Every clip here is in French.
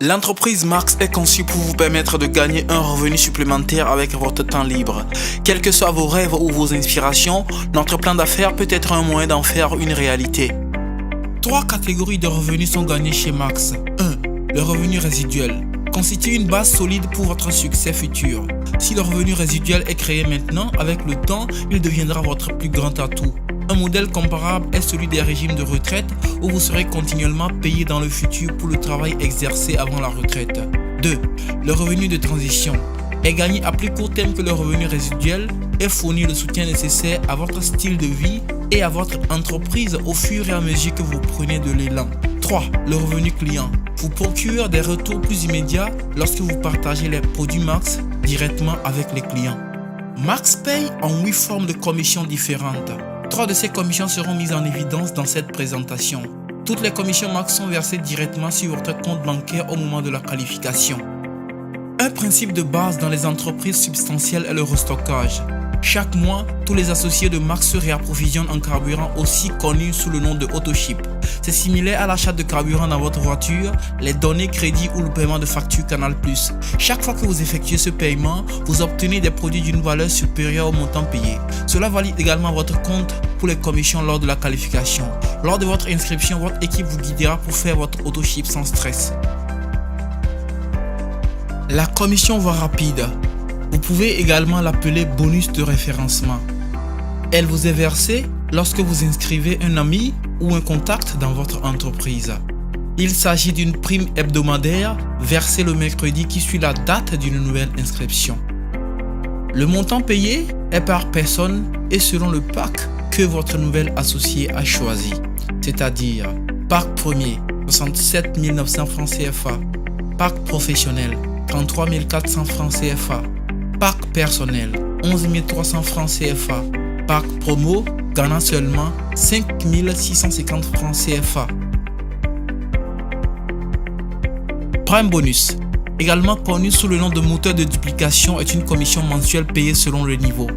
L'entreprise Max est conçue pour vous permettre de gagner un revenu supplémentaire avec votre temps libre. Quels que soient vos rêves ou vos inspirations, notre plan d'affaires peut être un moyen d'en faire une réalité. 3 catégories de revenus sont gagnés chez Max. 1. Le revenu résiduel constitue une base solide pour votre succès futur. Si le revenu résiduel est créé maintenant, avec le temps, il deviendra votre plus grand atout. Un modèle comparable est celui des régimes de retraite où vous serez continuellement payé dans le futur pour le travail exercé avant la retraite. 2. Le revenu de transition est gagné à plus court terme que le revenu résiduel et fournit le soutien nécessaire à votre style de vie et à votre entreprise au fur et à mesure que vous prenez de l'élan. 3. Le revenu client vous procure des retours plus immédiats lorsque vous partagez les produits Max directement avec les clients. Max paye en 8 formes de commissions différentes. 3 de ces commissions seront mises en évidence dans cette présentation. Toutes les commissions Max sont versées directement sur votre compte bancaire au moment de la qualification. Un principe de base dans les entreprises substantielles est le restockage. Chaque mois, tous les associés de Max se réapprovisionnent en carburant aussi connu sous le nom de AutoShip. C'est similaire à l'achat de carburant dans votre voiture, les données crédit ou le paiement de facture Canal+. Chaque fois que vous effectuez ce paiement, vous obtenez des produits d'une valeur supérieure au montant payé. Cela valide également votre compte pour les commissions lors de la qualification. Lors de votre inscription, votre équipe vous guidera pour faire votre AutoShip sans stress. La commission voie rapide. Vous pouvez également l'appeler bonus de référencement. Elle vous est versée lorsque vous inscrivez un ami ou un contact dans votre entreprise. Il s'agit d'une prime hebdomadaire versée le mercredi qui suit la date d'une nouvelle inscription. Le montant payé est par personne et selon le pack que votre nouvel associé a choisi, c'est-à-dire pack premier 67 900 francs CFA, pack professionnel 33 400 francs CFA, pack personnel 11 300 francs CFA, pack promo gagnant seulement 5 650 francs CFA. Prime bonus, également connu sous le nom de moteur de duplication, est une commission mensuelle payée selon le niveau.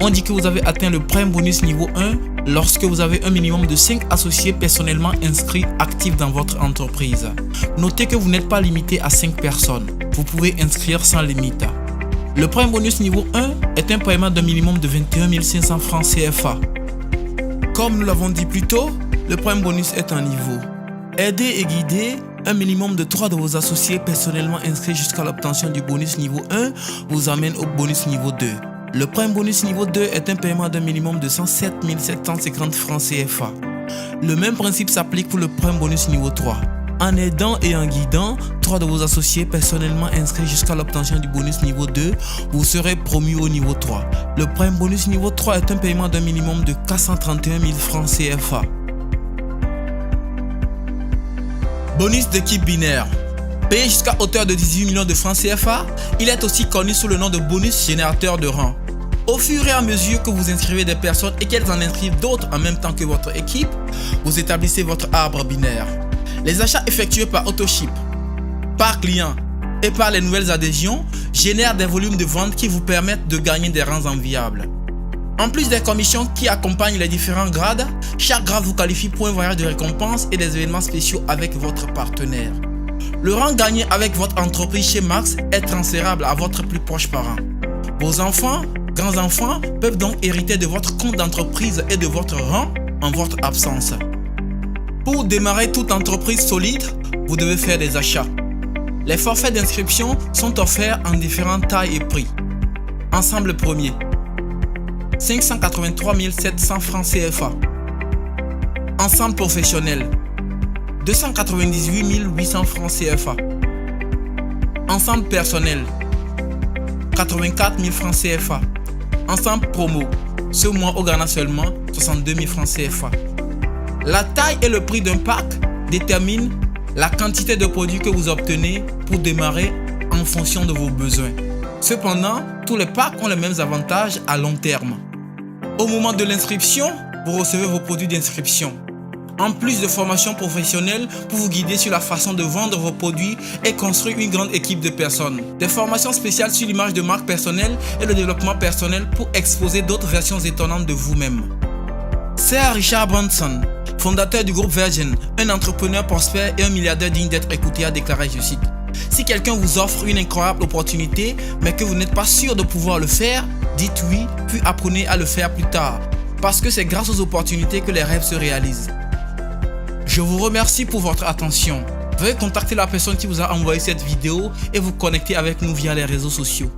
On dit que vous avez atteint le prime bonus niveau 1 lorsque vous avez un minimum de 5 associés personnellement inscrits actifs dans votre entreprise. Notez que vous n'êtes pas limité à 5 personnes. Vous pouvez inscrire sans limite. Le prime bonus niveau 1 est un paiement d'un minimum de 21 500 francs CFA. Comme nous l'avons dit plus tôt, le prime bonus est un niveau. Aider et guider un minimum de 3 de vos associés personnellement inscrits jusqu'à l'obtention du bonus niveau 1 vous amène au bonus niveau 2. Le prime bonus niveau 2 est un paiement d'un minimum de 107 750 francs CFA. Le même principe s'applique pour le prime bonus niveau 3. En aidant et en guidant 3 de vos associés personnellement inscrits jusqu'à l'obtention du bonus niveau 2, vous serez promu au niveau 3. Le prime bonus niveau 3 est un paiement d'un minimum de 431 000 francs CFA. Bonus d'équipe binaire. Payé jusqu'à hauteur de 18 millions de francs CFA, il est aussi connu sous le nom de bonus générateur de rang. Au fur et à mesure que vous inscrivez des personnes et qu'elles en inscrivent d'autres en même temps que votre équipe, vous établissez votre arbre binaire. Les achats effectués par AutoShip, par client et par les nouvelles adhésions génèrent des volumes de vente qui vous permettent de gagner des rangs enviables. En plus des commissions qui accompagnent les différents grades, chaque grade vous qualifie pour un voyage de récompense et des événements spéciaux avec votre partenaire. Le rang gagné avec votre entreprise chez Max est transférable à votre plus proche parent. Vos enfants, grands-enfants peuvent donc hériter de votre compte d'entreprise et de votre rang en votre absence. Pour démarrer toute entreprise solide, vous devez faire des achats. Les forfaits d'inscription sont offerts en différentes tailles et prix. Ensemble premier, 583 700 francs CFA. Ensemble professionnel, 298 800 francs CFA. Ensemble personnel, 84 000 francs CFA. Ensemble promo, ce mois au Ghana seulement, 62 000 francs CFA. La taille et le prix d'un pack déterminent la quantité de produits que vous obtenez pour démarrer en fonction de vos besoins. Cependant, tous les packs ont les mêmes avantages à long terme. Au moment de l'inscription, vous recevez vos produits d'inscription. En plus de formations professionnelles pour vous guider sur la façon de vendre vos produits et construire une grande équipe de personnes. Des formations spéciales sur l'image de marque personnelle et le développement personnel pour exposer d'autres versions étonnantes de vous-même. Sir Richard Branson, fondateur du groupe Virgin, un entrepreneur prospère et un milliardaire digne d'être écouté, a déclaré, je cite: si quelqu'un vous offre une incroyable opportunité, mais que vous n'êtes pas sûr de pouvoir le faire, dites oui, puis apprenez à le faire plus tard. Parce que c'est grâce aux opportunités que les rêves se réalisent. Je vous remercie pour votre attention. Veuillez contacter la personne qui vous a envoyé cette vidéo et vous connecter avec nous via les réseaux sociaux.